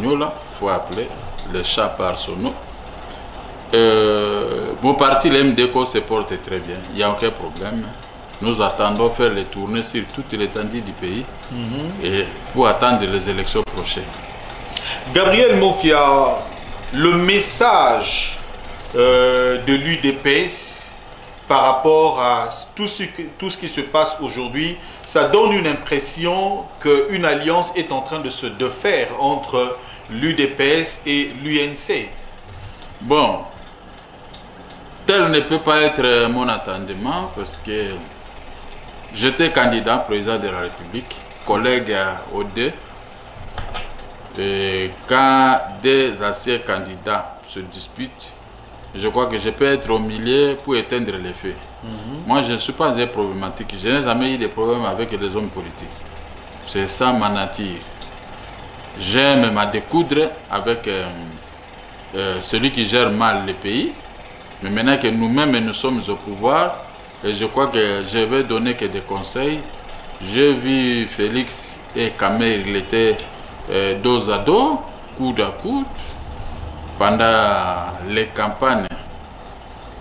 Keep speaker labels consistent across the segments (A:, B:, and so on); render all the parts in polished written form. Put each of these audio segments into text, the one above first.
A: il faut appeler le chat par son nom. Mon parti, le MDCO, se porte très bien. Il n'y a aucun problème. Nous attendons faire les tournées sur toute l'étendue du pays et pour attendre les élections prochaines.
B: Gabriel Mokia, le message de l'UDPS par rapport à tout ce qui se passe aujourd'hui, ça donne une impression qu'une alliance est en train de se défaire entre l'UDPS et l'UNC.
A: Bon, tel ne peut pas être mon attendement parce que j'étais candidat président de la République, collègue aux deux. Et quand des anciens candidats se disputent, je crois que je peux être au milieu pour éteindre les feux. Moi, je ne suis pas un problématique. Je n'ai jamais eu de problème avec les hommes politiques. C'est ça ma nature. J'aime me découdre avec celui qui gère mal le pays. Mais maintenant que nous-mêmes nous sommes au pouvoir, et je crois que je vais donner que des conseils. J'ai vu Félix et Kamer, il était dos à dos, coude à coude, pendant les campagnes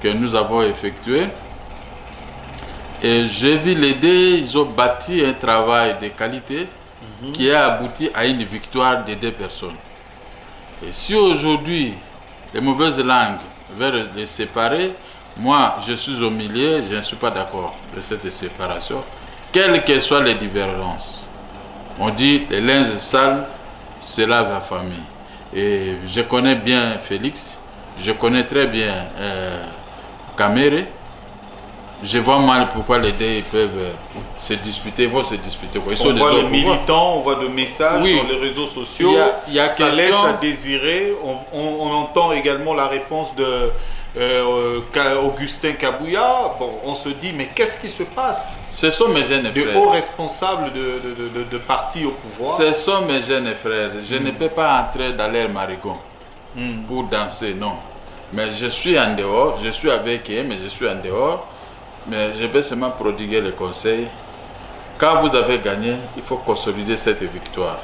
A: que nous avons effectuées. Et j'ai vu les deux, ils ont bâti un travail de qualité qui a abouti à une victoire de deux personnes. Et si aujourd'hui, les mauvaises langues veulent les séparer, moi, je suis au milieu, je ne suis pas d'accord de cette séparation, quelles que soient les divergences. On dit, les linges sales, c'est la famille. Et je connais bien Félix, je connais très bien Kamere. Je vois mal pourquoi les deux peuvent se disputer, ils vont se disputer. Ils
B: on voit les militants, on voit des messages dans les réseaux sociaux, ça laisse à désirer. On entend également la réponse de Augustin Kabouya. Bon, on se dit, mais qu'est-ce qui se passe?
A: Ce sont mes jeunes frères.
B: De hauts responsables de partis au pouvoir.
A: Ce sont mes jeunes frères. Je ne peux pas entrer dans l'air marigon pour danser, non. Mais je suis en dehors, je suis avec eux, mais je suis en dehors. Mais je vais seulement prodiguer les conseils. Quand vous avez gagné, il faut consolider cette victoire.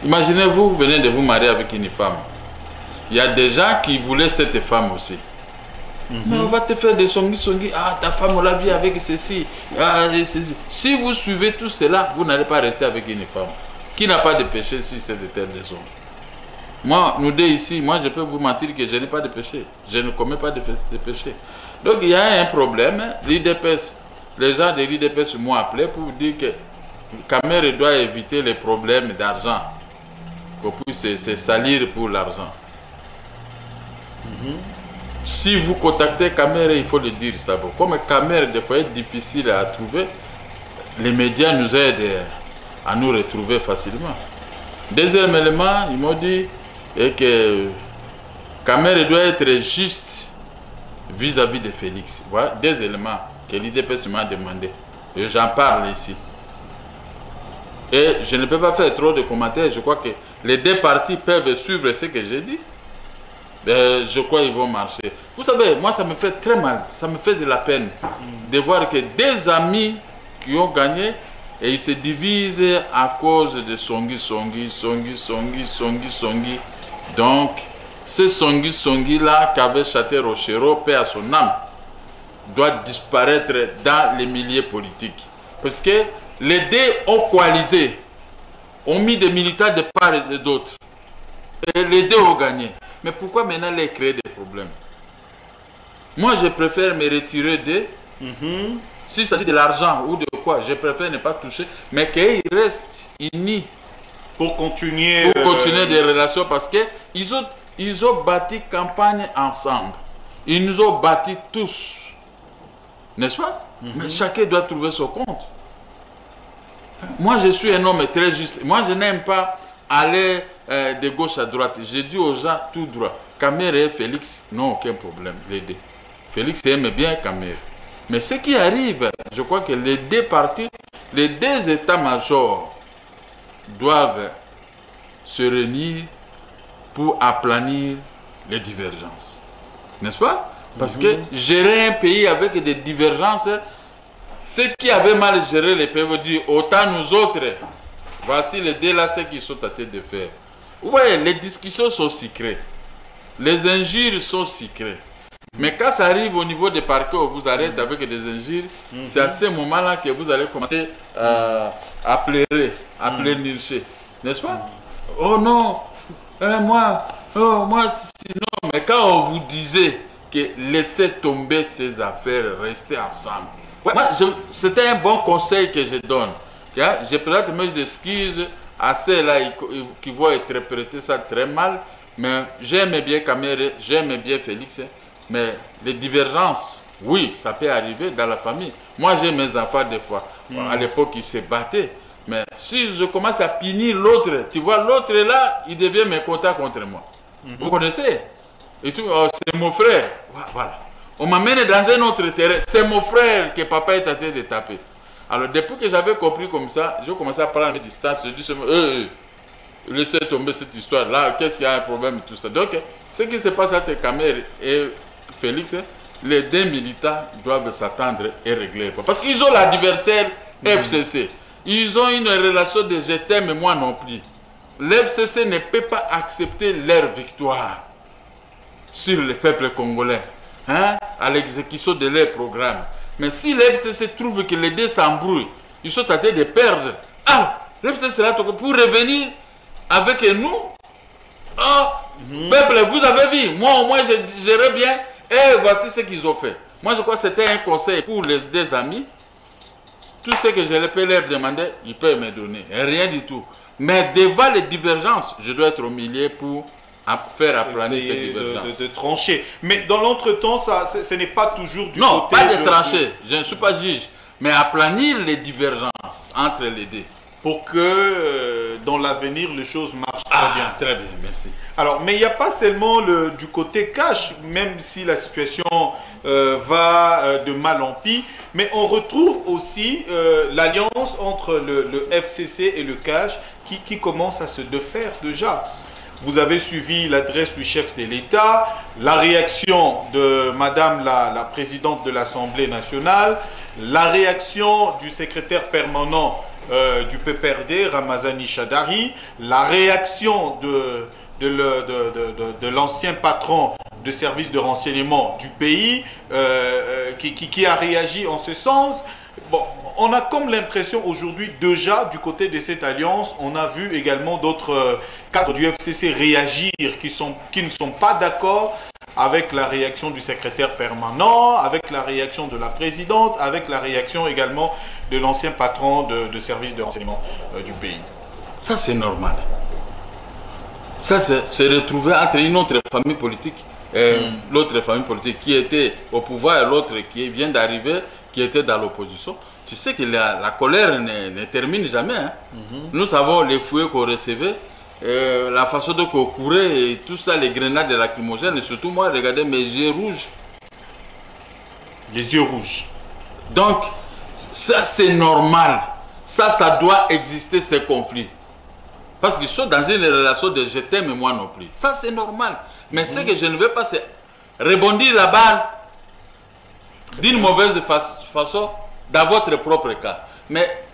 A: Imaginez-vous, vous venez de vous marier avec une femme. Il y a des gens qui voulaient cette femme aussi. Mais on va te faire des songi. Ah, ta femme, on l'a vu avec ceci. Ah, ceci. Si vous suivez tout cela, vous n'allez pas rester avec une femme qui n'a pas de péché si c'est de tels des hommes. Moi, nous deux ici, moi je peux vous mentir que je n'ai pas de péché. Je ne commets pas de péché. Donc il y a un problème. L'UDPS, les gens de l'UDPS m'ont appelé pour vous dire que Kamer doit éviter les problèmes d'argent. Qu'on puisse se salir pour l'argent. Si vous contactez Kamer, il faut le dire ça. Comme Kamer, des fois, est difficile à trouver, les médias nous aident à nous retrouver facilement. Deuxième élément, ils m'ont dit que Kamer doit être juste vis-à-vis de Félix. Voilà deux éléments que l'UDPS m'a demandé. Et j'en parle ici. Et je ne peux pas faire trop de commentaires. Je crois que les deux parties peuvent suivre ce que j'ai dit. Je crois qu'ils vont marcher. Vous savez, moi ça me fait très mal, ça me fait de la peine de voir que des amis qui ont gagné et ils se divisent à cause de Songi. Donc, ce Songi là qu'avait Châté Rochero, paix à son âme, doit disparaître dans les milieux politiques. Parce que les deux ont coalisé, ont mis des militants de part et d'autre. Et les deux ont gagné. Mais pourquoi maintenant les créer des problèmes? Moi, je préfère me retirer d'eux. S'il s'agit de l'argent ou de quoi, je préfère ne pas toucher, mais qu'ils restent unis.
B: Pour continuer
A: des relations, parce qu'ils ont bâti campagne ensemble. Ils nous ont bâti tous. N'est-ce pas? Mais chacun doit trouver son compte. Moi, je suis un homme très juste. Moi, je n'aime pas aller de gauche à droite. J'ai dit aux gens tout droit. Kamer et Félix n'ont aucun problème, les deux. Félix aime bien Kamer. Mais ce qui arrive, je crois que les deux partis, les deux états-majors doivent se réunir pour aplanir les divergences. N'est-ce pas? Parce que gérer un pays avec des divergences, ceux qui avaient mal géré les pays vont dire, autant nous autres, voici les deux là, ce qu'ils sont à tête de faire. Vous voyez, les discussions sont secrètes. Les injures sont secrètes. Mais quand ça arrive au niveau des parquets, on vous arrête avec des injures, c'est à ce moment-là que vous allez commencer à pleurer, à pleurnicher. N'est-ce pas? Oh non, moi, sinon. Mais quand on vous disait que laissez tomber ces affaires, restez ensemble. Ouais, c'était un bon conseil que je donne. Je présente mes excuses à ceux-là qui vont interpréter ça très mal. Mais j'aime bien Kamere, j'aime bien Félix. Mais les divergences, oui, ça peut arriver dans la famille. Moi, j'ai mes enfants des fois. À l'époque, ils se battaient. Mais si je commence à punir l'autre, tu vois, l'autre est là, il devient mécontent contre moi. Vous connaissez? Et tout, oh, c'est mon frère. Voilà. On m'amène dans un autre terrain. C'est mon frère que papa est en train de taper. Alors, depuis que j'avais compris comme ça, j'ai commencé à prendre mes distances. Je dis, laissez tomber cette histoire-là. Qu'est-ce qu'il y a un problème et tout ça. Donc, ce qui se passe entre Kamere et Félix, les deux militants doivent s'attendre et régler. Parce qu'ils ont l'adversaire FCC. Ils ont une relation de je t'aime, moi non plus. L'FCC ne peut pas accepter leur victoire sur le peuple congolais, à l'exécution de leur programme. Mais si l'FCC trouve que les deux s'embrouillent, ils sont en train de perdre. Ah, l'FCC sera pour revenir avec nous. Peuple, vous avez vu, moi au moins je gérais bien. Et voici ce qu'ils ont fait. Moi je crois que c'était un conseil pour les deux amis. Tout ce que je peux leur demander, ils peuvent me donner. Rien du tout. Mais devant les divergences, je dois être au milieu pour faire aplanir ces divergences.
B: De trancher. Mais dans l'entretemps, ce n'est pas toujours du
A: non,
B: côté...
A: Non, pas de trancher. Je ne suis pas juge. Mais aplanir les divergences entre les deux.
B: Pour que dans l'avenir, les choses marchent très bien.
A: Très bien, merci.
B: Alors, mais il n'y a pas seulement du côté cash, même si la situation va de mal en pis, mais on retrouve aussi l'alliance entre le FCC et le cash qui commence à se défaire déjà. Vous avez suivi l'adresse du chef de l'État, la réaction de Madame la présidente de l'Assemblée nationale, la réaction du secrétaire permanent du PPRD, Ramazani Chadari, la réaction de l'ancien patron de service de renseignement du pays qui a réagi en ce sens. Bon, on a comme l'impression aujourd'hui, déjà du côté de cette alliance, on a vu également d'autres cadres du FCC réagir qui ne sont pas d'accord avec la réaction du secrétaire permanent, avec la réaction de la présidente, avec la réaction également de l'ancien patron de service de renseignement du pays.
A: Ça, c'est normal. Ça, c'est retrouvé entre une autre famille politique et l'autre famille politique qui était au pouvoir et l'autre qui vient d'arriver, qui était dans l'opposition. Tu sais que la colère ne termine jamais. Nous savons les fouets qu'on recevait, la façon dont on courait et tout ça, les grenades lacrymogènes. Et surtout, moi, regardez mes yeux rouges.
B: Les yeux rouges.
A: Donc, ça, c'est normal. Ça doit exister, ces conflits. Parce qu'ils sont dans une relation de je t'aime et moi non plus. Ça, c'est normal. Mais ce que je ne veux pas, c'est rebondir la balle d'une mauvaise façon dans votre propre cas. Mais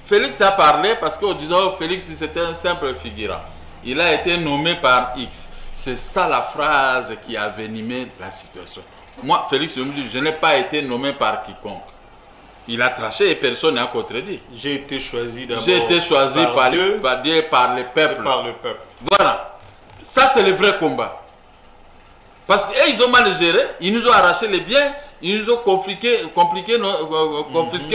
A: Félix a parlé parce qu'en disant Félix, c'était un simple figurant. Il a été nommé par X. C'est ça la phrase qui a venimé la situation. Moi, Félix, je n'ai pas été nommé par quiconque. Il a tranché et personne n'a contredit.
B: J'ai été choisi d'abord.
A: J'ai été choisi par Dieu, par le peuple.
B: Par le peuple.
A: Voilà. Ça, c'est le vrai combat. Parce qu'ils ont mal géré, ils nous ont arraché les biens, ils nous ont confisqué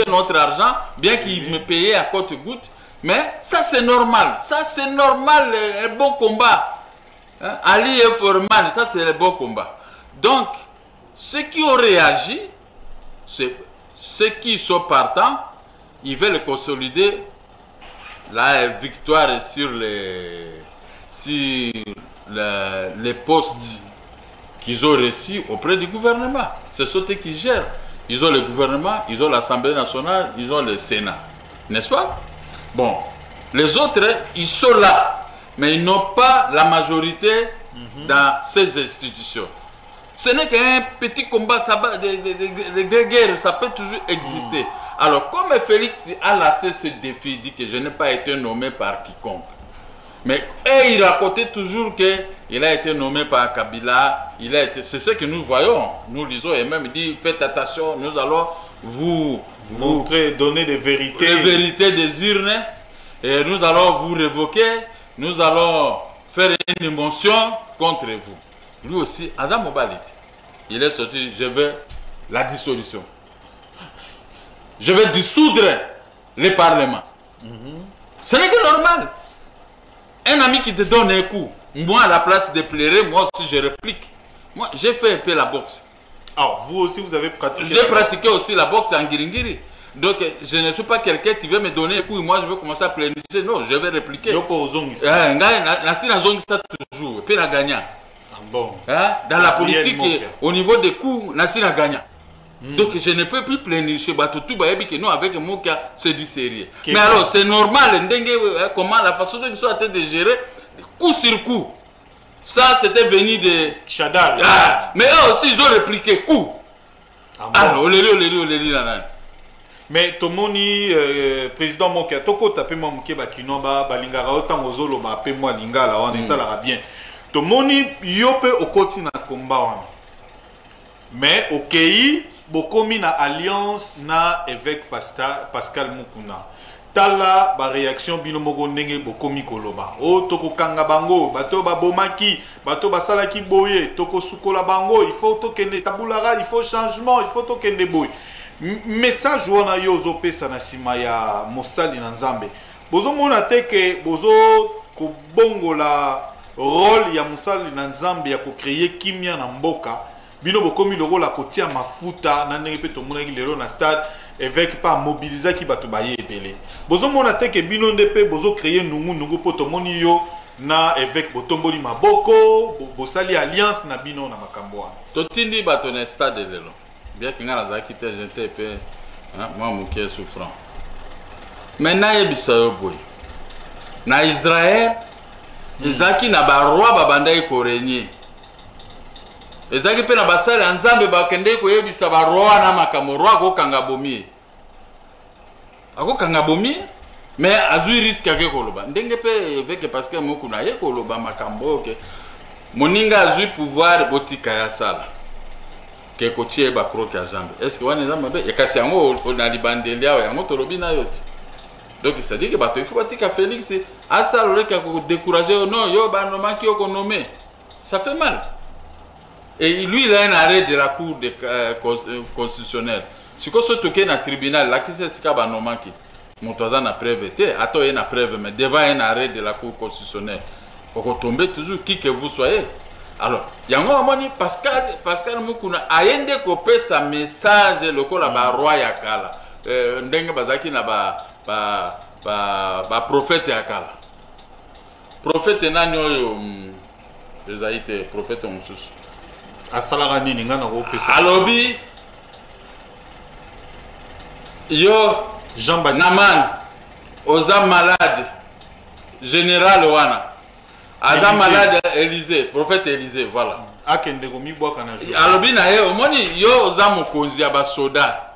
A: notre argent, bien qu'ils me payaient à compte-gouttes. Mais ça, c'est normal. Ça, c'est normal, le bon combat. Ali et Forman, ça, c'est le bon combat. Donc, ceux qui ont réagi, c'est ceux qui sont partants, ils veulent consolider la victoire sur les postes qu'ils ont reçus auprès du gouvernement. C'est ceux qui gèrent. Ils ont le gouvernement, ils ont l'Assemblée nationale, ils ont le Sénat. N'est-ce pas? Bon, les autres, ils sont là, mais ils n'ont pas la majorité dans ces institutions. Ce n'est qu'un petit combat, de guerre, ça peut toujours exister. Alors, comme Félix a lancé ce défi, il dit que je n'ai pas été nommé par quiconque. Mais il racontait toujours qu'il a été nommé par Kabila. C'est ce que nous voyons. Nous lisons et même il dit faites attention, nous allons vous
B: montrer, donner des vérités.
A: Les vérités des urnes. Et nous allons vous révoquer. Nous allons faire une émotion contre vous. Lui aussi, Azam Mobaliti, il est sorti, je veux la dissolution. Je vais dissoudre le Parlement. Ce n'est que normal. Un ami qui te donne un coup, moi à la place de pleurer, moi aussi je réplique. Moi j'ai fait un peu la boxe.
B: Alors vous aussi vous avez pratiqué?
A: J'ai pratiqué aussi la boxe en Giringiri. Donc je ne suis pas quelqu'un qui veut me donner un coup et moi je veux commencer à pleurnicher. Non, je vais répliquer.
B: Je peux toujours.
A: Puis la gagnant.
B: Bon.
A: Dans la politique, au niveau des coups, Nassi a gagné. Donc je ne peux plus pleurnicher. Non, avec Moka, c'est du sérieux. Mais alors c'est normal, comment la façon dont ils sont en train de gérer, coup sur coup. Ça c'était venu de
B: Chadal.
A: Mais eux aussi ils ont répliqué coup. Alors, on les lit là.
B: Mais Tomoni, président Moka, Toko tapé moi Moké Bakinoba, Balingara, autant aux olo, appelé moi Lingala, on est ça là bien. Tomoni, yope au côté na combat. Mais au Kei, bokomi na alliance na évêque Pascal Mukuna. Tala ba réaction binomogo ndenge bokomi koloba. O toko kanga bango, bato ba bomaki, bato ba salaki boye, toko sukola bango, il faut tokende tabulara, il faut changement, il faut tokende boy. Message wana yo zo pesa na sima ya mosali na Nzambe. Bozo mona teke bozo ko bongola rôle ya mosali na Nzambe ya ko créer kimia na mboka. Bino bokomi le rôle à côté à mafuta na ndenge pe to mona ki lelo na stade évêque pas mobiliser ki bato baye ebele. Bozo mona teke bino ndepe bozo créer nungu po to moni yo na évêque botomboli maboko bosali alliance na bino na makambo wana.
A: Totindi bato na stade lelo. Bien que ngala za kite j'étais peu moi moké souffrant. Maintenant yebisa yo boy. Na Israël ezaki na ba roi babanda ko régner. Ezaki pe na basali Nzambe bakende ko yebisa ba roi na makambo roi ko kanga bomi. Ako kanga bomi mais azui risque ake koloba. Ndenge pe avec parce que mokuna ye koloba makambo ke moninga azui pouvoir botika ya sala. Que kotie ba croque à jambe. Est-ce que wana Nzambe be ekasi yango na libandelia yango tolobi na yoti. Donc ça dit que bato il faut batika Félix asala le ka ko décourager non yo ba no maki ko nommé. Ça fait mal. Et lui il a un arrêt de la cour constitutionnelle. Si ko so toke na tribunal là qui c'est ce ka ba no maki. Montoza na preuve té ato na preuve mais devant un arrêt de la cour constitutionnelle. On va tomber toujours qui que vous soyez. Alors, yango amoni Pascal Mukuna ayende ko pesa message lokola ba roi ya kala. Ndenge bazaki na ba prophète ya kala. Prophète nani oyo ezaite prophète mususu.
B: Asalaka nini ngana ko pesa.
A: Alobi yo
B: Jean-Baptiste
A: Naman oza malade général wana. Aza malade Élysée, prophète Élysée, voilà.
B: Akende ko mi boka na jour.
A: Alobi na ye omoni yo oza mokonzi ya ba soda.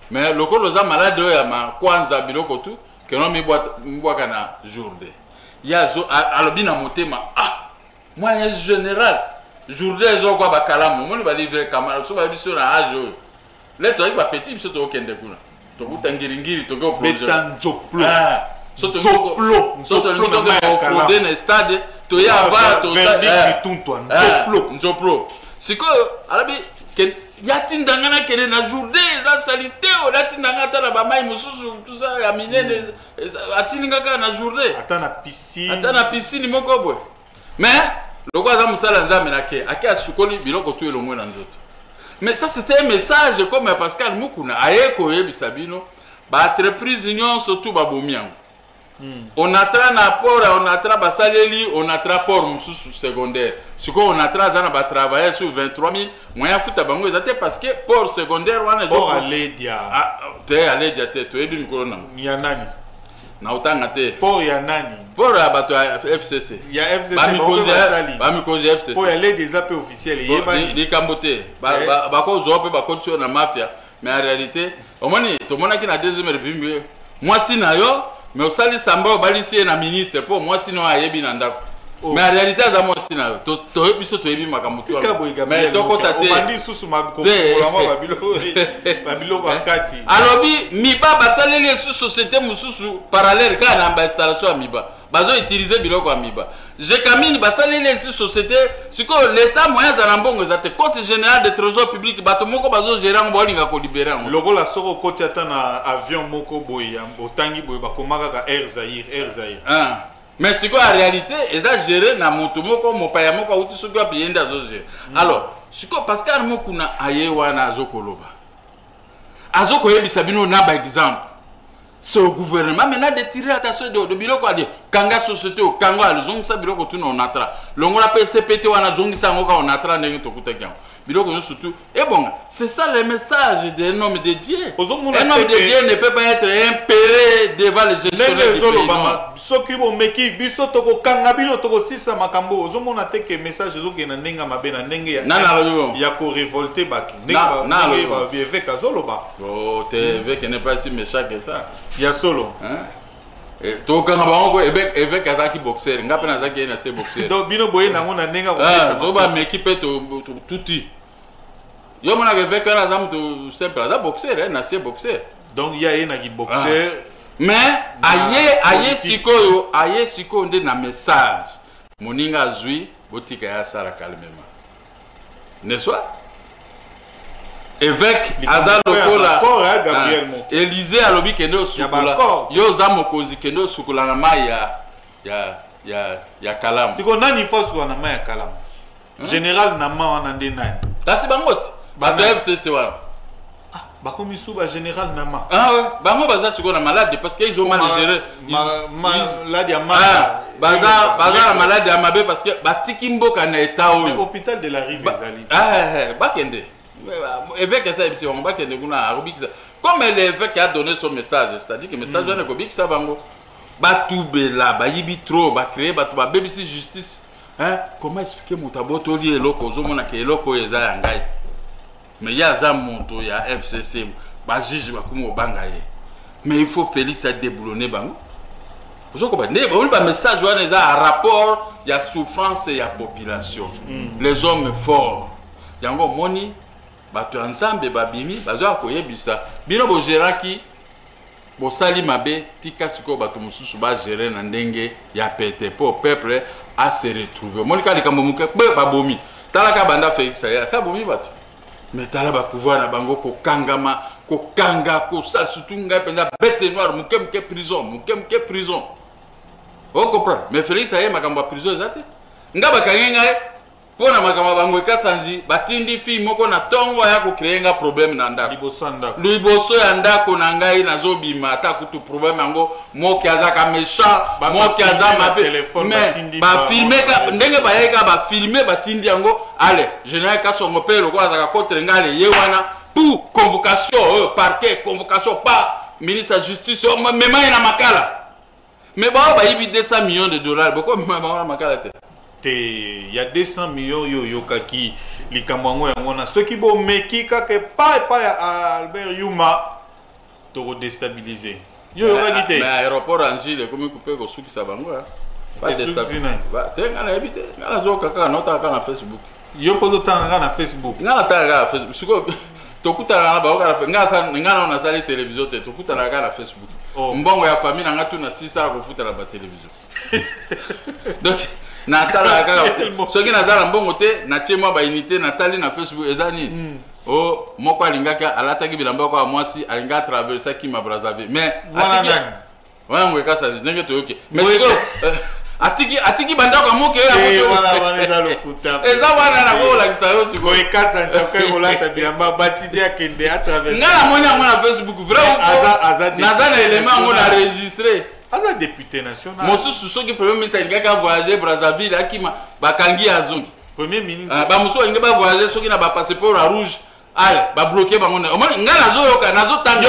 A: Mais lokolo oza malade ya ma kwanza biloko tu que non mi boka na journée. Ya zo alobi na motema moi un général journée zo kwa bakalamu omoni ba livrer kamara so ba biso na age. Leto ba petit biso to okende kuna. To kutangiringiri to go projet.
B: Betanzoplo.
A: Soto frauder na stade to ya va to nzoplo siko alabi yatindanga na kene na journée za salité o yatindanga ta ba mai mususu tout ça ya minene atinga ka na journée
B: ata na
A: piscine moko boy mais lokwa za musala Nzambe na ke ake asukoli biloko tu elongwe na nzoto. Mais ça c'était un message comme Pascal Mukuna ayeko yebisa bino ba entreprise union surtout ba bomiango. On attra na port, on attra basaleli, on attra port mususu secondaire. Ce qu'on attra zana ba travailler sur 23 000, moyen futa bango ezate parce que port secondaire wana
B: port aledia.
A: Te aledia te to ebi mikolo na.
B: Ya nani?
A: Na utanga te.
B: Port ya nani?
A: Port ya bato FCC.
B: Ya FCC
A: ba mi konje FCC.
B: Port ya les des appels officiels yeba
A: ni kambote. Ba ko zo pe ba ko tio na mafia. Mais en réalité, au moins to monaki na deuxième république. Moi si na yo mais au sali samba balisi na ministre pour moi sinon ayebi na ndako. Mais en réalité ça moi sinon to biso to yebi makamutu. Mais to kotate.
B: Bandi susu mabiko babilo bakati.
A: Alors miba basaleli sous société mususu parallèle ka na ba installation ya miba. Bazo utiliser biloko ya miba. Je camine basaleli sous société siko l'état moyen za mbongo za te compte général de trésor public bato moko bazo gérer ngo bolinga ko libérer ngo.
B: Logo la soko koti ata na avion moko boya otangi boya bakomaka ka Air Zaïre.
A: Mais c'est quoi en réalité, ils ont géré na moto moko mopaya moko uti soko bienda zo gérer. Alors, c'est quoi parce que mo kuna ayewa na azokoloba. Azoko yebisa bino na ba exemple. C'est au gouvernement maintenant de tirer attention de biloko a dit kanga société au kanga alzong sa biloko tuna onatra. Longo la PCPT wana zongi sa ngoka onatra ndenge to kutaka. Biloko no surtout et bon, c'est ça le message d'un homme de Dieu. Un homme de Dieu ne peut pas être impéré devant les gestionnaires du pays.
B: Soki bo meki biso toko kanga bino toko sisa makambo ozomona te que message ezoke na ndenga mabe na ndenge ya ko révolter batu. Ndenge ba évêque azoloba.
A: Oh, évêque n'est pas si méchant que ça.
B: Ya solo.
A: Et to kanga bango évêque azaki boxeur, ngape na zaki na se boxeur.
B: Donc bino boye na ngona ndenga ko.
A: Zo ba meki pe to tuti. Yo mona évêque na zamu to simple, za boxeur, na se boxeur.
B: Donc il y a un boxeur.
A: Mais aye siko nde na message. Moninga zui botika ya sara calmement. N'est-ce pas? Évêque Azar Lokola Élysée alobi kendo sukula yo za mokozi kendo sukula na mai ya Kalamu.
B: Siko nani fosu na mai ya Kalamu? Général na ma wana nde nani?
A: Kasi bangote. Ba FCC wana.
B: Bakomi suba général Nama.
A: Ah ouais, bango baza siko na malade parce qu'ils ont mal géré.
B: Malade ya ma.
A: Baza malade ya mabe parce que batiki mboka na état oyo.
B: Hôpital de la Rive ezali.
A: Bakende. Évêque ça ici on bakende kuna arubikisa. Comme l'évêque a donné son message, c'est-à-dire que le message ne kobikisa bango. Batubela, bayibi trop, ba créer batu ba bebisi justice. Hein? Comment expliquer mutaboto li eloko ozomona ke eloko eza ya ngai. Mais il y a un monto, il y a FCC, bah juge bah comment banga ye. Mais il faut Félix a déboulonné bango. Vous comprenez? Bah on message on est à rapport, il y a souffrance et il y a population. Les hommes forts. Il y a encore moni, bah tu ensemble bah bimi, bah zo akoye bisa. Bino bo gérant qui bo sali mabe tika siko bah tu mususu bah gérer na ndenge ya pété pour peuple à se retrouver. Moni ka likambo muke bah bomi. Talaka banda Félix ça bomi bah tu. Mais tu as pouvoir na bango ko kangama ko kanga ko sal surtout nga penda bête noire muke prison o comprendre mais Félix aye makamba prison zate nga bakangenga pona makamba bango kasanzi batindi fi moko na tongo ya ko créer nga problème na ndako liboso ya ndako na ngai nazobima ata kutu problème ngo moki azaka méchant moki azama mais ba filmer ka ndenge ba yeka ba filmer batindi yango allez général Kasongo pelo ko azaka contre ngale ye wana pour convocation parquet convocation pas ministre de la justice même na makala mais ba yibi 200 millions de dollars boko mama makala te.
B: Il y a 200 millions yo kaki likamwango yango na ceux qui bo meki ka ke pa Albert Yuma to déstabiliser yo kaki te
A: mais aéroport Angile comme couper ko suki sabango
B: pas déstabiliser
A: ba te ngana habite ngana zo kaka nota kaka na Facebook
B: yo pozo tanga na Facebook
A: ngana tanga na Facebook siko tokutana na ba ngana na sali télévision te tokutana na Facebook mbongo ya famille na ngatu na 6 ko futa na ba télévision donc natala kaka soki nazala mbongo te na tiemwa ba unité natali na Facebook ezani o moko alingaka alataki bilamba kwa mwasi alinga traverser Kima Brazzaville mais wango kasa ndenge to yoke mais siko atiki banda kwa moke ya
B: wana lokuta
A: eza wana na ko la kisayo siko
B: ekasa nchoka kolata bilamba batidi akende a traverser
A: ngala mona na Facebook vrai nazana élément on a enregistré
B: Aza député national.
A: Mosusu soki premier ministre ingaka voyager Brazzaville akima bakangi azongi.
B: Premier ministre.
A: Ba muso ingaba voyager soki na ba passeport rouge. Ale ba bloquer bango na. Omoni ngala zo yoka nazo tanga.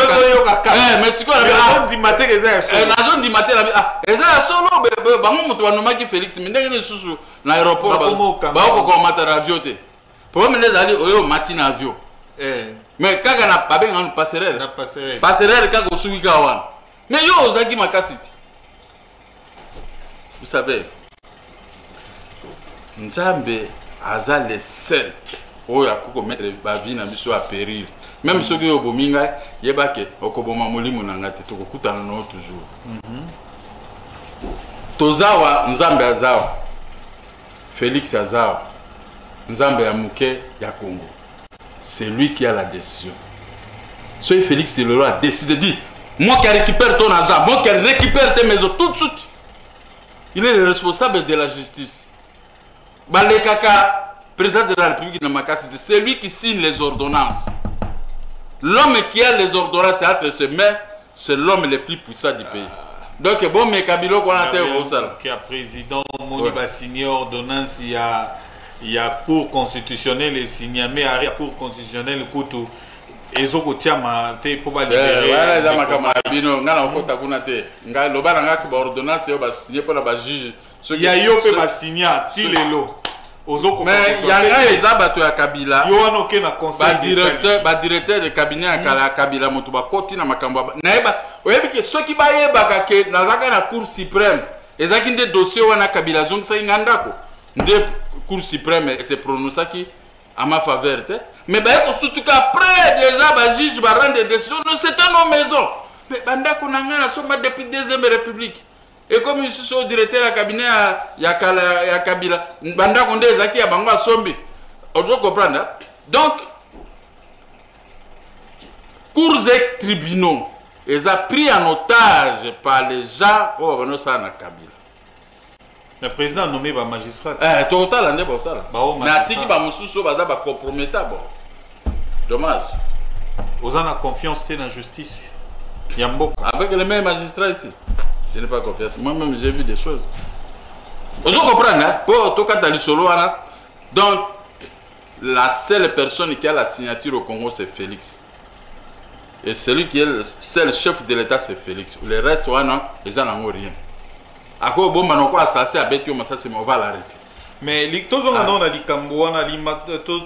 A: Mais siko
B: na ndi maté eza solo.
A: Nazo ndi maté na eza solo bango muto banomaki Félix mindenge ne susu na aéroport ba ko mata avion te. Premier ministre ali oyo matina avion. Mais kaka na babenga passerelle.
B: Na passerelle.
A: Passerelle kaka osuki ka wana. Mais yo ozaki makasiti. Vous savez, Nzambe aza le seul oyo akoko mettre ba vie na biso à péril. Même soki yo bominga yebake okoboma molimo na ngate tokokutana no toujours. Tozawa Nzambe azawa. Félix azawa. Nzambe ya muke ya Congo. C'est lui qui a la décision. Soy Félix Deloro a décidé de dire moi qui récupère ton argent, moi qui récupère tes maisons tout de suite. Il est le responsable de la justice. Balekaka, président de la République de Namakasi, c'est lui qui signe les ordonnances. L'homme qui a les ordonnances entre ses mains, c'est l'homme le plus puissant du pays. Donc, bon, mais Kabilo, qu'on a été au Sal.
B: Qui a président, Moni va signer ordonnance, il y a cour constitutionnelle et signé, mais il y a cour constitutionnelle, couteau. Ezoko tiama te pour ba libérer.
A: Voilà, za makama bino ngana okota kuna te. Nga loba nga ki ba ordonnance yo ba signer pour la ba juge.
B: Ya yo pe ba signer ti lelo. Ozoko
A: mais yanga eza bato ya Kabila.
B: Yo wana ke na conseil
A: directeur de cabinet ya Kabila moto ba koti na makambo. Na yeba oyebi ke soki ba yeba ka ke na zaka na cour suprême. Ezaki nde dossier wana Kabila zongi sa ngandako. Nde cour suprême se prononça qui à ma faveur, mais surtout qu'après déjà le juge va rendre des décisions, c'est nos maisons. Mais banda konanga soma depuis deuxième république. Et comme je suis au directeur du cabinet ya Kabila, banda konde ezaki ya bango sombi. On doit comprendre. Donc cours et tribunaux, ils ont pris en otage par les gens au na Kabila.
B: Le président a nommé un magistrat.
A: Total, on est bon ça. Natiki ba mususu baza ba compromettable. Dommage.
B: Vous en avez confiance dans la justice. Yamboka.
A: Avec les mêmes magistrats ici. Je n'ai pas confiance. Moi-même, j'ai vu des choses. Vous comprenez, hein? Pour tout cas, donc, la seule personne qui a la signature au Congo, c'est Félix. Et celui qui est le seul chef de l'État, c'est Félix. Le reste, ils n'en ont rien. À quoi bon, on va s'asseoir à Betty, on va l'arrêter.
B: Mais les tous on a likambo wana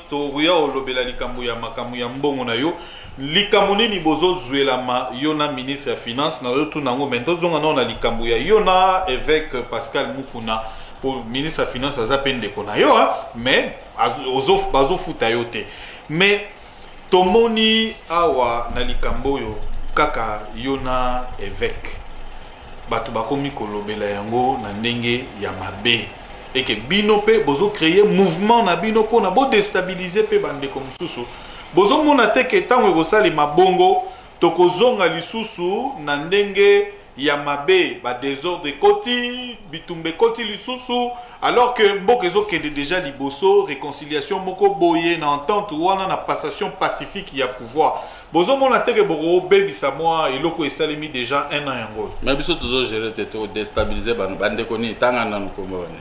B: to ruya olobela likambo ya makambo ya mbongo na yo likamoni ni bozo zuela ma yona ministre ya finance na yo tunango mais tous on a likambo ya yona évêque Pascal Mukuna pour ministre ya finance azapende kona yo mais ozof bazo futa yo te mais tomoni awa na likambo yo kaka yona évêque batu bakomi kolobela yango na ndenge ya mabe et que bino pe bozo créer mouvement na bino pona bo déstabiliser pe bande comme susu bozo mona te ke tango bosali mabongo tokozonga lisusu na ndenge ya mabe ba désordre koti bitumbe koti lisusu alors que mboka ezokende déjà liboso réconciliation moko boye na entente wana na passation pacifique ya pouvoir bozo mona te ke boko bebisa moi eloko esalemi déjà un an yango
A: mais biso toujours gérer te déstabiliser bande koni tanga na nkombo wana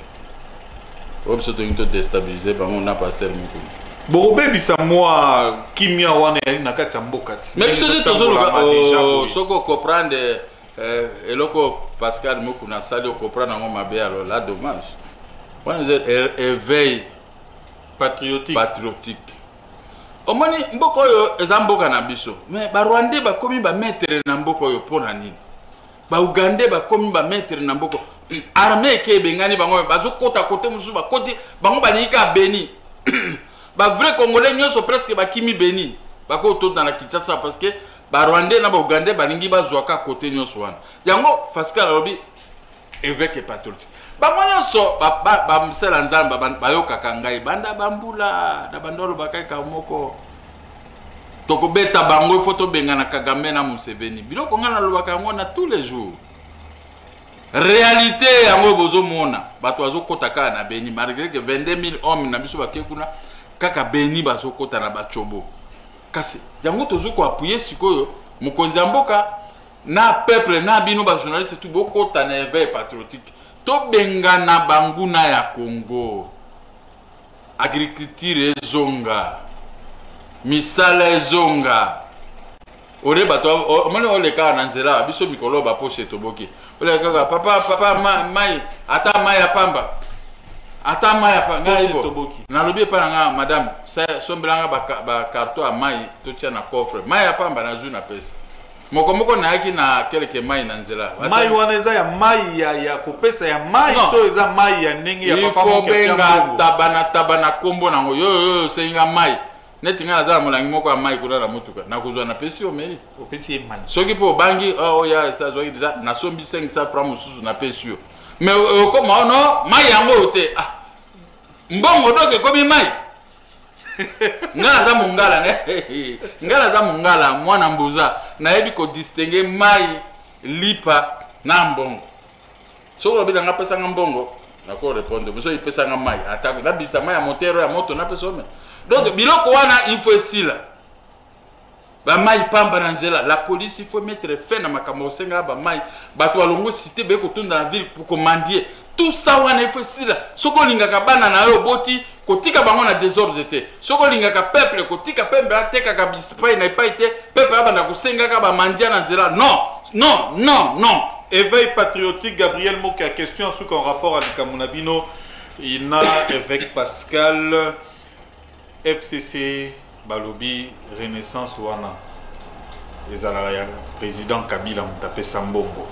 A: obso to into déstabiliser bango na passer mukuni
B: borobe bisa moi kimia wana na kati ya mboka ti
A: mais biso to soko comprendre eloko Pascal Mukuna sali comprendre ngo mabe alors là dommage wana éveil patriotique omoni mboko oyo eza mboka na biso mais ba Rwandais ba komi ba mettre na mboko oyo pona nini ba Ugandais ba komi ba mettre na mboko armée ke bengani bango bazo kota côté musu ba côté bango banika Beni ba vrai congolais nyonso presque ba kimi Beni ba ko to dans la Kinshasa parce que ba Rwandais na ba Ugandais balingi bazwaka côté nyonso wana yango Pascal Alobi évêque patriotique ba nyonso ba msela nzamba ba yokaka ngai banda bambula na bandolo bakaka moko toko beta bango photo bengana Kagame na Museveni biloko ngana lobaka ngona tous les jours. Réalité yango bozo mona bato azokota ka na Beni malgré que 22 000 hommes na biso bakekuna kaka Beni bazokota na bachobo kasi yango tozoko appuyer sikoyo mokonzi mboka na peuple na bino ba journaliste tout bokota na éveil patriotique to bengana banguna ya Congo agriculture ezonga misala ezonga ore bato omone oleka na nzela biso mikolo ba poche toboki ole kaka papa mai ata mai ya pamba ngai bo na lobi pa nga madame sombelanga ba carton a mai to tia na coffre mai ya pamba na zu na pesa Mokomoko na yaki na quelques mai na nzela.
B: Mai wana eza ya mai ya kopesa ya mai to eza mai ya ndenge ya papa
A: mo benga tabana kombo nango yo senga mai. Neti nga za molangi moko ya mai kuna na mutuka. Na kuzwa na pesi o meri.
B: O pesi mai.
A: Soki po bangi ya sa zwa déjà na sombi 500 francs mususu na pesi yo. Mais comme no mai yango te. Ah. Mbongo doke komi mai. Ngala za mungala ne. Ngala za mungala mwana mbuza na yebi ko distinguer mai lipa na mbongo. Soko bila ngapesa mbongo na ko répondre muso ipesa nga mai atako na bisa mai ya motero ya moto na pesa ome. Donc biloko wana il faut esila. Ba mai pamba na nzela la police il faut mettre fin na makambo senga ba mai bato alongo cité be ko tunda na ville pour commander. Tout ça wana il faut esila. Soko lingaka bana na yo boti kotika bango na désordre te. Soko lingaka peuple kotika pembe ateka ka bispai na ipaite peuple abanda ko senga ka ba mandia na nzela. Non.
B: Éveil patriotique Gabriel Mokia, question sous qu'en rapport avec Kamunabino, il n'a évêque Pascal FCC Balobi Renaissance Wana les alaya président Kabila Mutapé Sambongo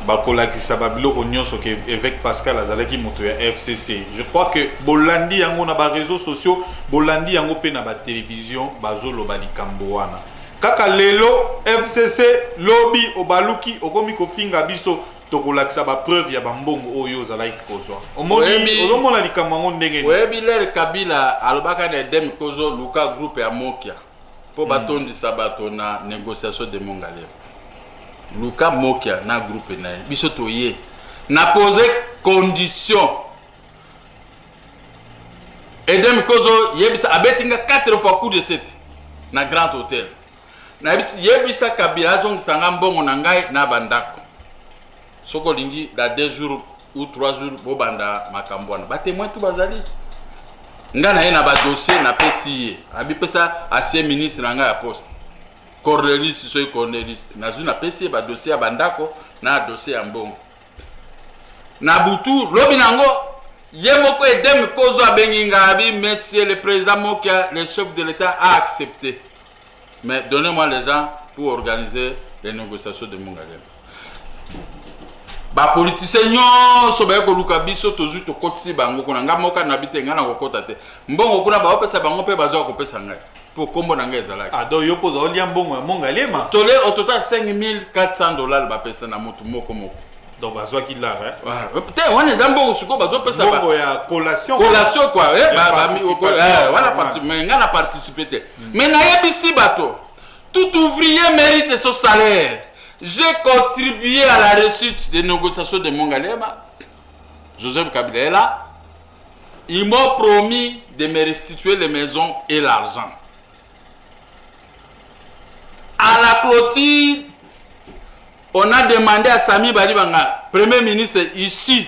B: Bakola qui sababilo konyoso que évêque Pascal azalaki moto ya FCC. Je crois que Bolandi yango na ba réseaux sociaux, Bolandi yango pe na ba télévision bazolo balikambo wana. Kaka lelo FCC lobby obaluki okomi kofinga biso tokolakisa ba preuve ya bambongo oyo zalaki kozwa. Omona likambo ngo ndenge.
A: Webi ler Kabila alobaka na dem kozo luka groupe ya Mokia. Po batondi sabato na négociation de Mongalem. Luka Mokia na groupe na biso toye. Na poser condition. Edem kozo yebisa abetinga 4 fois coup de tête na Grand Hôtel. Na yebisa Kabila azongisanga mbongo na ngai na bandako. Soko lingi da 2 jours ou 3 jours bo banda makambo wana. Ba témoin tout bazali. Ngana ye na ba dossier na PCI. Abi pesa ancien ministre na ngai ya poste. Cornelis soy Cornelis. Na zu na PCI ba dossier ya bandako na dossier ya mbongo. Na butu lobi nango yemoko edem kozo abenginga abi monsieur le président Mokia le chef de l'État a accepté. Mais donnez-moi les gens pour organiser les négociations de Mongalem. Ba politicien nyonso ba ko luka biso tozu to kotisi bango kuna ngamoka na bitenga na kokota te. Mbongo kuna ba opesa bango pe bazo ko pesa ngai. Pour kombo na ngai ezalaki.
B: Ah donc yo poza olia mbongo ya Mongalema.
A: Tolé au total $5,400 ba pesa na moto moko.
B: Donc bazo ki la
A: Te wana zambo usuko bazo pesa ba.
B: Mbongo ya collation.
A: Collation quoi wana participer ngana participer te. Mais na yebisi bato. Tout ouvrier mérite son salaire. J'ai contribué à la réussite des négociations de Mongalema. Joseph Kabila est là. Ils m'ont promis de me restituer les maisons et l'argent. À la clôture, on a demandé à Sami Badibanga, Premier ministre issu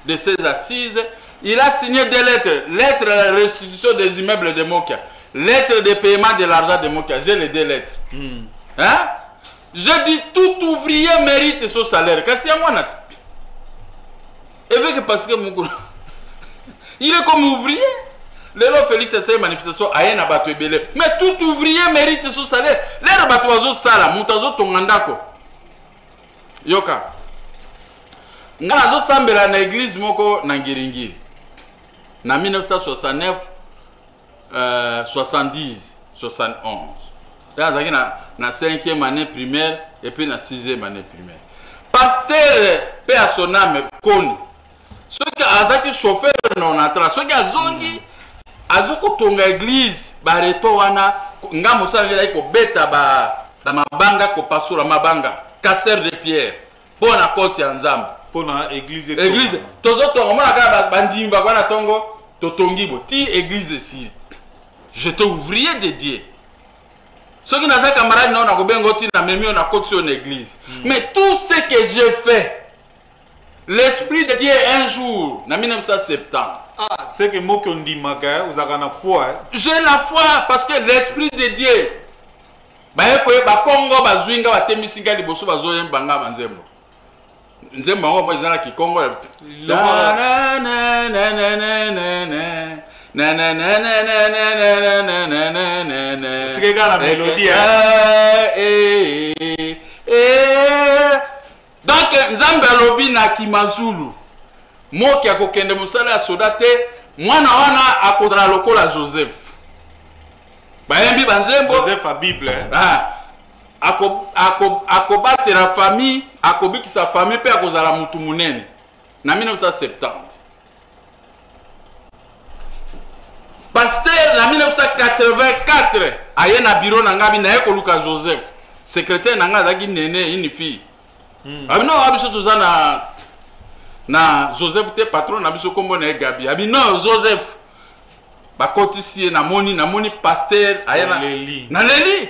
A: de ces assises, il a signé des lettres. Lettre à la restitution des immeubles de Mokia. Lettre de paiement de l'argent de Mokia. J'ai les 2 lettres. Hein? Je dis tout ouvrier mérite son salaire. Qu'est-ce qu'il y a? Et parce que il est comme ouvrier. Les lois Félix et ses manifestations à un abattu belé. Mais tout ouvrier mérite son salaire. Les abattu oiseaux sala, moutazo tongandako. Yoka. Ngalazo sambela na église moko na Ngiringiri. Na 1969, 70, 71. Là, na 5e année primaire et puis na 6e année primaire. Pasteur pe a son âme koni. Ce qui a zaki chauffeur non entra, ce qui a zongi azoko tonga église bareto wana ngamu sangela iko beta ba mabanga ko pasura mabanga, casser de pierre. Bona koti ya nzambe.
B: Pona église
A: tozoto ngomona ka bandimba kwana tongo totongibo ti église ici. J'étais ouvrier de Dieu. Ceux qui n'ont pas camarade non na même on a côté sur l'église. Mais tout ce que j'ai fait, l'esprit de Dieu un jour, en 1970.
B: Ah, c'est que moi qui on dit maga, vous avez la foi.
A: J'ai la foi parce que l'esprit de Dieu. Ba Congo ba zwinga ba temisinga liboso ba zo yembanga banzembo. Nzembo ngo mo zana ki Congo. donc nzambe alobi na kimazulu moki akokende mosala ya soda te mwana wana akozala lokola Joseph bayembi banzembo
B: Joseph a Bible
A: akobatela famille akobikisa famille pe akozala mutu munene na 1970 pasteur na 1984 aye na bureau na ngabi na ekoluka Joseph secrétaire na nga azaki nene une fille abino abiso tozana na Joseph te patron na biso kombo na Gabi abino Joseph bakotisi na moni pasteur aye na leli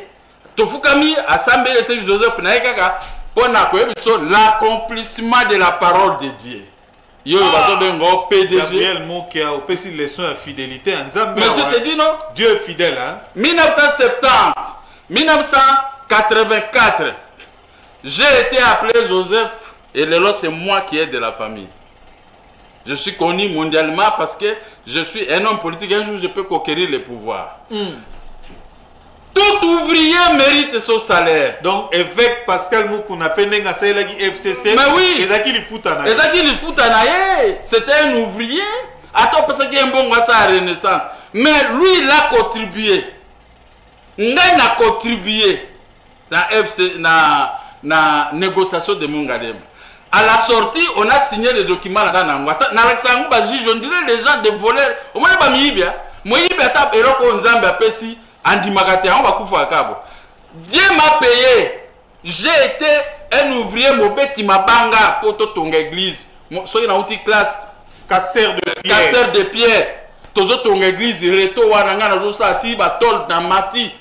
A: tofukami assemblée de Joseph na kaka pona ko biso l'accomplissement de la parole de Dieu. Yo bazobengo PDG
B: Gabriel Mokia au petit leçon de fidélité en Zambie.
A: Mais je te dis non,
B: Dieu est fidèle hein.
A: 1970, 1984, j'ai été appelé Joseph et le c'est moi qui est de la famille. Je suis connu mondialement parce que je suis un homme politique. Un jour, je peux conquérir le pouvoir. Tout ouvrier mérite son salaire.
B: Donc, évêque Pascal Moukouna Penenga Saïlagi FCC.
A: Mais oui.
B: Ezaki Lifutana.
A: C'était un ouvrier. Attends, parce qu'il y a un bon à Renaissance. Mais lui, il a contribué. Il a contribué dans la négociation de Mongadem. À la sortie, on a signé le document. Je dirais les gens de voleurs. Au moins, pas Mibia. Moi, il y a un héros qu'on a pesi. Andi Magate, on va couper à cabo. Dieu m'a payé. J'ai été un ouvrier mauvais qui m'a banga pour ton église. Soyez dans une classe.
B: Casseur de pierre.
A: Casseur de pierre. Tozo ton église. Reto wananga na zosa ati batol na mati.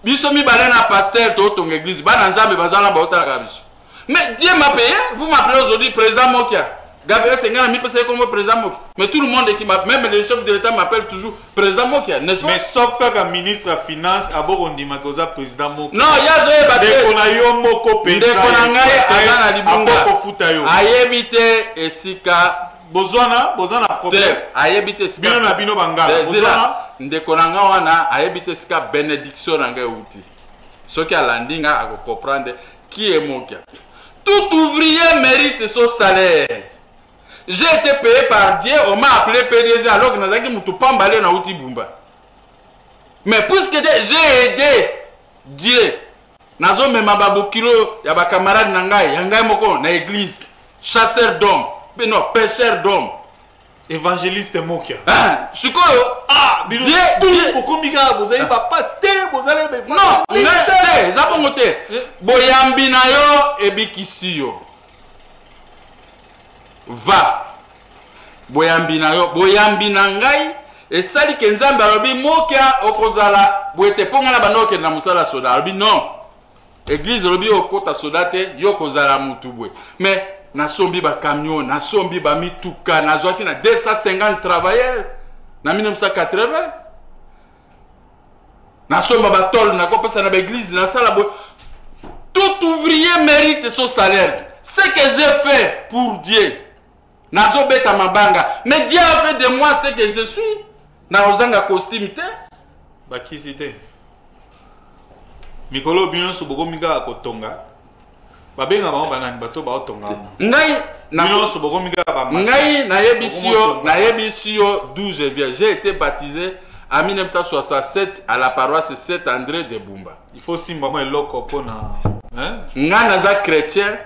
A: Biso mi balena pasteur to ton église. Bananzambe bazala baotala kabiso. Mais Dieu m'a payé. Vous m'appelez aujourd'hui président Mokia. Gabriel Senghana m'a passé comme président Mokia. Mais tout le monde qui m'appelle, même les chefs de l'État m'appellent toujours président Mokia, n'est-ce pas?
B: Mais sauf que ministre de Finance, d'abord on dit Makosa président Mokia.
A: Non, il y a Zoé Baté.
B: Dès qu'on a eu un moko
A: président. Dès qu'on a eu un Alibunga. Ayebite et Sika.
B: Bozwana problème.
A: Ayebite Sika.
B: Bino na bino banga.
A: Bozwana. Dès qu'on a eu un Ayebite Sika bénédiction nanga outi. Ce qui a landinga à comprendre qui est Mokia. Tout ouvrier mérite son salaire. J'ai été payé par Dieu, on m'a appelé PDG alors que nous avons tout pambalé dans l'outil Bumba. Mais puisque j'ai aidé Dieu, nous avons même babokilo, il y a des camarades nangai, yangai moko na église, chasseur d'hommes, non, pêcheur d'hommes.
B: Évangéliste Mokia.
A: Sukoyo,
B: Dieu,
A: beaucoup miga, vous avez pas pasteur, vous allez me non, mais zapongote, boyambi na yo ebikisi yo. Va boyambi na yo boyambi na ngai esali ke nzambe alobi Mokia okozala boete ponga na banoke na musala soda alobi non église alobi okota soda te yo kozala mutu bwe mais na sombi ba camion na sombi ba mituka na zwaki na 250 travailleurs na 1980 na somba ba tol na kopesa na ba église na sala bo. Tout ouvrier mérite son salaire. Ce que j'ai fait pour Dieu nazo beta mabanga. Mais Dieu a fait de moi ce que je suis. Na ozanga costume te.
B: Bakisite. Mikolo bino suboko miga akotonga. Babenga ba banani bato ba otonga.
A: Ngai na
B: bino suboko miga ba masa.
A: Ngai na yebisio 12 vierge. J'ai été baptisé en 1967 à la paroisse Saint-André de Bumba.
B: Il faut simba mo eloko pona hein?
A: Nga naza chrétien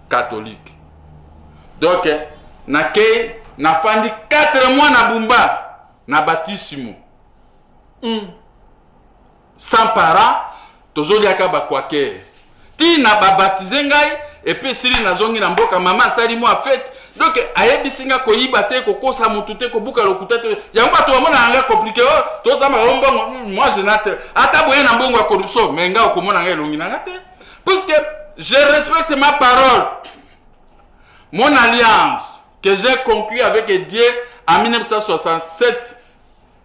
A: catholique. Donc, na fandi 4 mois na Bumba, na baptisimo. Sans parents, tozoli akaba kwaker. Ti na baptiser ngai, et puis siri na zongi na mboka mama sali mo a fête. Donc, ayebisinga ko yibate ko kosa mutute ko buka lokuta te. Yamba to mona anga compliqué. To sama mbongo, moi je n'ate. Ata boye na mbongo ya corruption, mais nga ko mona ngai longi na ngate. Parce que je respecte ma parole. Mon alliance que j'ai conclue avec Dieu en 1967,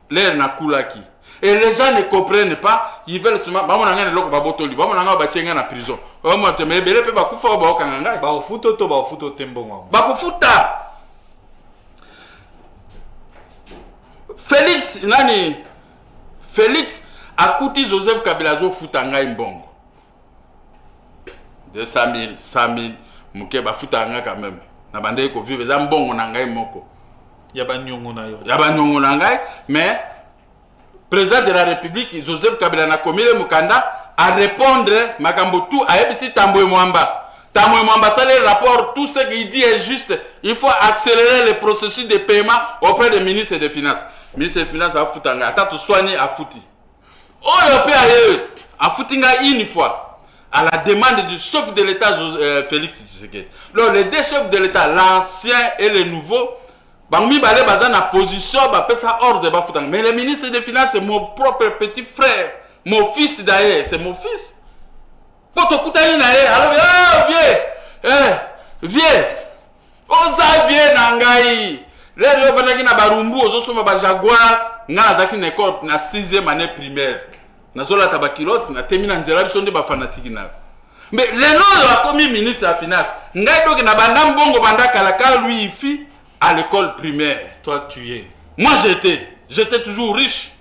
A: l'ère na kulaki. Et les gens ne comprennent pas, ils veulent seulement maman nanga loko babotoli, maman nanga bachenga na prison. O mo te mebele pe bakufa ba okanga.
B: Ba ofuto to ba ofuto tembongo.
A: Bakufuta. Félix akuti Joseph Kabila zo futanga imbongo 200 000 100 000 muke ba futanga quand même na bande ko vivre za mbongo na ngai moko
B: yaba nyongo na yo
A: yaba nyongo na ngai mais président de la République Joseph Kabila na komile mukanda à répondre makambo tout a ebisi Tambwe Mwamba ça les rapports, tout ce qu'il dit est juste. Il faut accélérer le processus de paiement auprès du ministre des Finances. Le ministre des Finances a foutu à tout soigner à foutu. Oh, a foutu une fois à la demande du chef de l'État Félix Tshisekedi. Alors les deux chefs de l'État, l'ancien et le nouveau, Bangmi Balé Bazan a position, ça ordre de foutu. Mais le ministre des Finances, c'est mon propre petit frère, mon fils d'ailleurs, c'est mon fils. Alors, vieux, oza vieux nangai. Les revenants qui na barumbu, ozosoma ba jaguar, na zaki na école na 6e année primaire. Na zola tabakilot, na termina nzela biso nde ba fanatiki na. Mais le nom a commis ministre de la Finance. Ngai donc na banda mbongo banda kalaka lui ici à l'école primaire.
B: Toi tu es.
A: Moi j'étais toujours riche.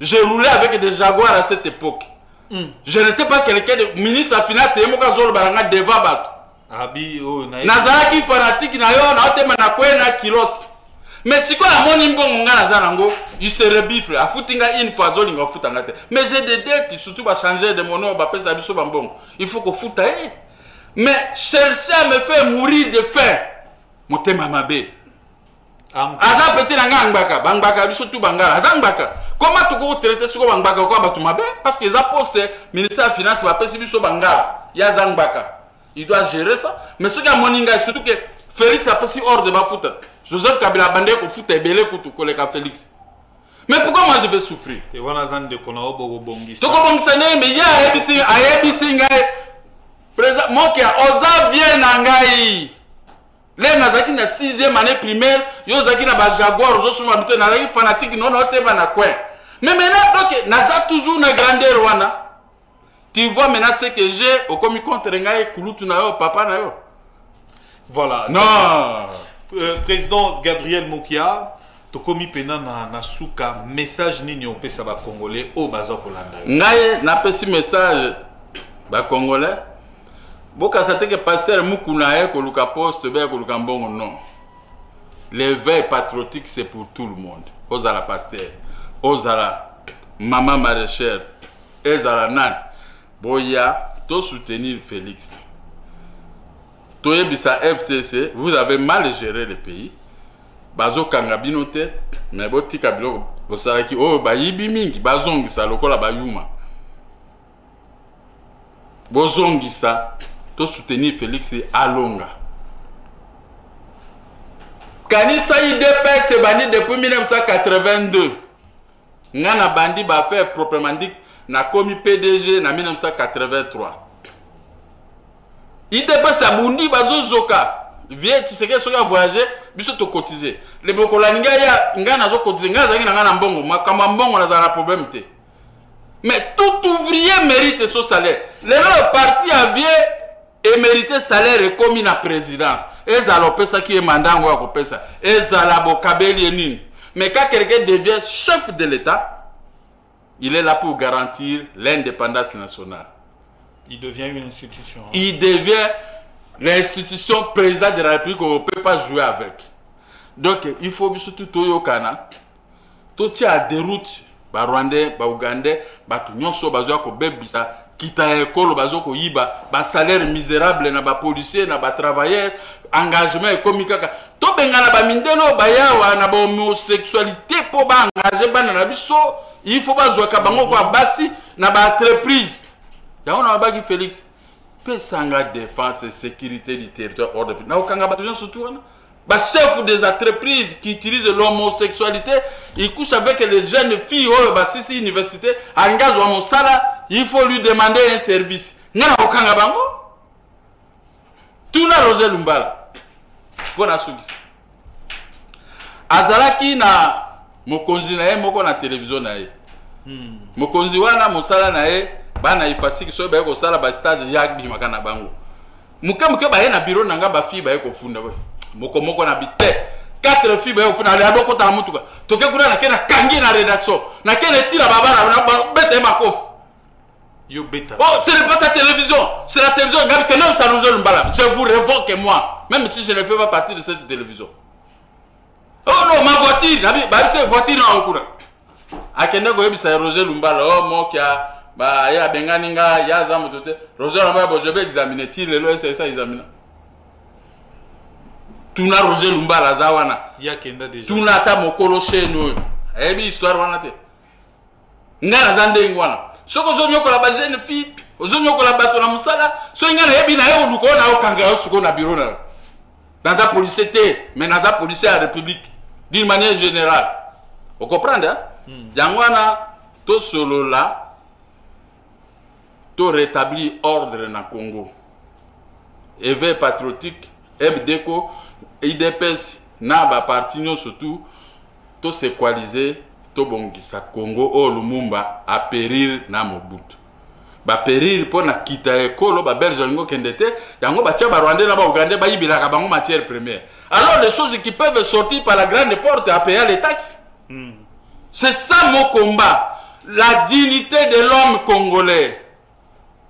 A: J'ai roulé avec des jaguars à cette époque. Je n'étais pas quelqu'un de ministre de la Finance et moi zolo baranga devant bato.
B: Abi oh na.
A: Nazaraki fanatique na yo na otema na kwena kilote. Mais si quoi amoni mbongo nga nazango, il se rebifle a futinga une fois zoli nga futanga te. Mais j'ai des dettes surtout ba changer de mon nom ba pesa biso ba mbongo. Il faut que futa mais chercher à me faire mourir de faim. Motema mabe. Aza petit nanga ngbaka, bangbaka biso tout bangara, aza ngbaka. Comment tu go traiter ce ko bangbaka ko ba tumabe parce que za poste ministère de Finance va pesa biso bangara. Ya zangbaka. Il doit gérer ça. Mais ce qu'a moninga surtout que Félix a passé hors de ma foot. Joseph Kabila bandé ko foot belé ko koleka Félix. Mais pourquoi moi je vais souffrir?
B: Et voilà zan de kona obo bongisa.
A: To ko bongisa ne mais ya ayebisi ngai. Président moi qui a oza vient ngai. Les nazaki na 6e année primaire, yo zaki na ba jaguar zo suma bito na la fanatique non ote ba na coin. Mais maintenant donc naza toujours na grandeur wana. Tu vois maintenant ce que j'ai au commis contre ngai kulutu na yo papa na yo.
B: Voilà.
A: Non.
B: Président Gabriel Mokia, to komi pena na suka message nini on peut ça ba congolais au baza kolanda.
A: Ngai na pesi message ba congolais. Boka sa teke pasteur mukuna ye koluka poste be koluka mbongo non. L'éveil patriotique c'est pour tout le monde. Ozala pasteur, ozala maman maraîchère, ezala nan. Boya to soutenir Félix. Toyebisa FCC, vous avez mal géré le pays. Bazo kangabino te, mais boti kabilo bosaraki oh ba yibi mingi bazongisa lokola bayuma. Bozongisa to soutenir Félix Alonga. Kanisa IDPS se bandi depuis 1982. Ngana bandi ba faire proprement dit na komi PDG na 1983. IDPS abundi bazo zoka. Vie Tshisekedi soka voyager biso to cotiser. Le bokola ya ngana zo cotiser ngana zangi ngana mbongo makamba mbongo na za problème te. Mais tout ouvrier mérite son salaire. Le parti avait et mérité salaire et comme la présidence. Et ça l'opéra qui est mandat ou à pesa. Et ça la bocabeli et nini. Mais quand quelqu'un devient chef de l'État, il est là pour garantir l'indépendance nationale.
B: Il devient une institution.
A: Il devient l'institution président de la République qu'on ne peut pas jouer avec. Donc il faut surtout tout yokana. Tout tient à déroute. Ba Rwandais, ba Ougandais, ba tout nyonso bazo ko bebisa. Kita école bazo ko yiba ba salaire misérable na ba policier na ba travailleur engagement comme kaka to bengana ba mindelo ba yawa na ba homosexualité po ba engager bana na biso il faut bazwa ka bango ko basi na ba entreprise ya ona ba ki Félix pe sanga défense et sécurité du territoire hors de na okanga ba tout surtout wana ba chef des entreprises qui utilisent l'homosexualité, ils couchent avec les jeunes filles au Bassisi université, engagent au Monsala, il faut lui demander un service. N'a aucun bango. Tout na Roger Lumbala. Bona sugis. Azalaki na mokonzi na ye moko na télévision na ye. Mokonzi wana mosala na ye bana ifasiki so ba ko sala ba stage yagbi makana bango. Muke ba ye na bureau nanga ba fille ba ye ko funda we. Moko na bite 4 filles ba funa le adoko ta mutuka to ke kuna na kena kangi na rédaction na kena tira baba na bete makof
B: yo beta.
A: Oh, ce n'est pas ta télévision, c'est la télévision. Regarde que non, ça nous a mbala. Je vous révoque moi, même si je ne fais pas partie de cette télévision. Oh non, ma voiture, bah c'est voiture na okura. Akenda go yebisa Roger Lumbala, oh mo kia ba ya benganinga ya zamu tote. Roger Lumbala, bon je vais examiner ti le lo c'est ça examiner. Tuna Roger Lumbala zawana.
B: Ya kenda déjà.
A: Tuna ta mokolo cheno. Ebi histoire wana te. Ngana zande ngwana. Soko zonyo ko la ba jeune fille, zonyo ko la bato na musala, so ngana yebi na yo luko na okanga yo suko na bureau na. Dans la police c'était, mais dans la police à la République d'une manière générale. Vous comprenez hein? Yangwana to solo là to rétablir ordre na Congo. Éveil patriotique, EBDECO, IDPS na ba parti surtout to se coaliser to bongisa Congo o Lumumba a périr na Mobutu. Ba périr pour na kita ekolo ba belge ngo kendete yango ba tia ba rwandais na ba ougandais ba yibila ka bango matière première. Alors les choses qui peuvent sortir par la grande porte à payer les taxes. C'est ça mon combat, la dignité de l'homme congolais.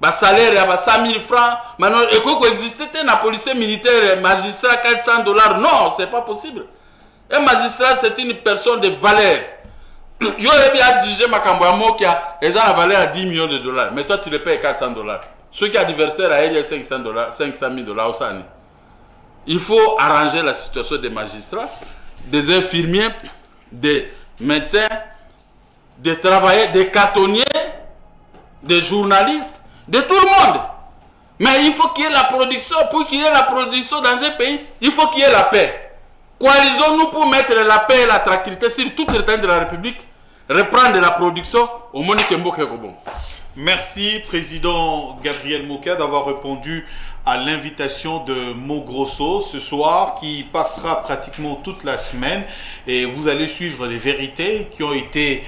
A: Ba salaire ya ba 100 000 francs, maintenant eko existait na policier militaire magistrat $400. Non, c'est pas possible. Un magistrat c'est une personne de valeur. Yo ebi a jugé makambo ya mokia eza na valeur à $10 millions, mais toi tu le payes $400. Ceux qui adversaire à elle $500 $000 au sani. Il faut arranger la situation des magistrats, des infirmiers, des médecins, des travailleurs, des cartonniers, des journalistes, de tout le monde. Mais il faut qu'il y ait la production. Pour qu'il y ait la production dans un pays, il faut qu'il y ait la paix. Coalisons-nous pour mettre la paix et la tranquillité sur tout le territoire de la République, reprendre la production au Monique Mboke Gobon.
B: Merci, Président Gabriel Mokia, d'avoir répondu à l'invitation de Mogrosso ce soir, qui passera pratiquement toute la semaine, et vous allez suivre les vérités qui ont été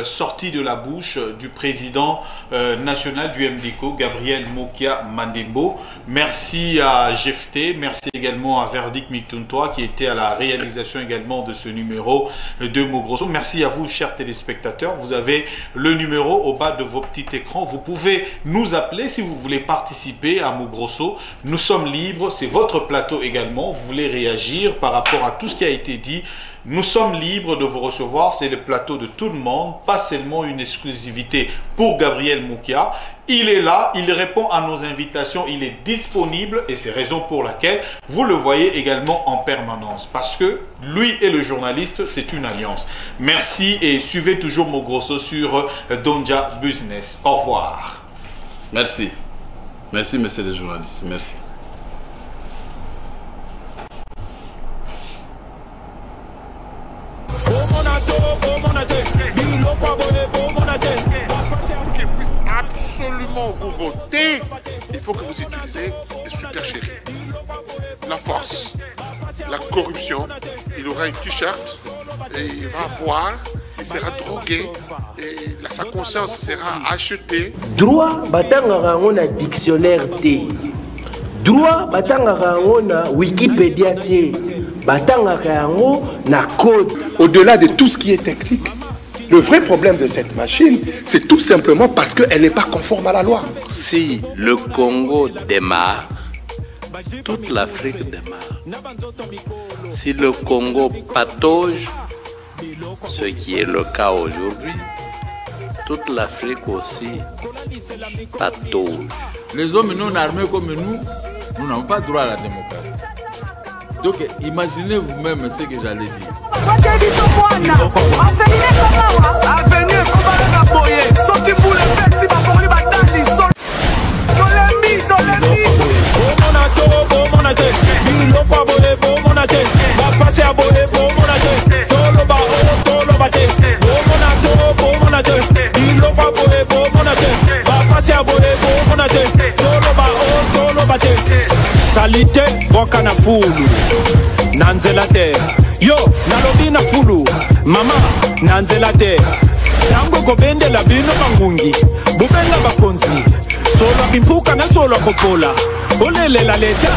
B: sorties de la bouche du président national du MDECO, Gabriel Mokia Mandembo. Merci à Jefté, merci également à Verdict Miktuntoa qui était à la réalisation également de ce numéro de Mogrosso. Merci à vous, chers téléspectateurs. Vous avez le numéro au bas de vos petits écrans. Vous pouvez nous appeler si vous voulez participer à Mogrosso. Nous sommes libres, c'est votre plateau également. Vous voulez réagir par rapport à tout ce qui a été dit. Nous sommes libres de vous recevoir, c'est le plateau de tout le monde, pas seulement une exclusivité pour Gabriel Mokia. Il est là, il répond à nos invitations, il est disponible et c'est raison pour laquelle vous le voyez également en permanence. Parce que lui et le journaliste, c'est une alliance. Merci et suivez toujours Mogrosso sur Donja Business. Au revoir.
A: Merci. Merci, monsieur le journaliste. Merci.
C: Pour qu'ils puissent absolument vous voter, il faut que vous utilisez des supercheries. La force, la corruption, il aura une t-shirt et il va boire, il sera drogué et sa conscience sera achetée.
D: Droit, batanga on a dictionnaire T. Droit, batanga on a Wikipédia T. Batanga on a code.
C: Au-delà de tout ce qui est technique, le vrai problème de cette machine, c'est tout simplement parce qu'elle n'est pas conforme à la loi.
E: Si le Congo démarre, toute l'Afrique démarre. Si le Congo patauge, ce qui est le cas aujourd'hui, toute l'Afrique aussi patauge.
A: Les hommes non armés comme nous n'avons pas droit à la démocratie. Donc imaginez vous-même ce que j'allais dire.
F: Salite boka na fulu nanzela te yo nalobi na fulu mama nanzela te tango kobendela bino bangungi bubenda bakonzi solo bimpuka na solo kopola olelela leta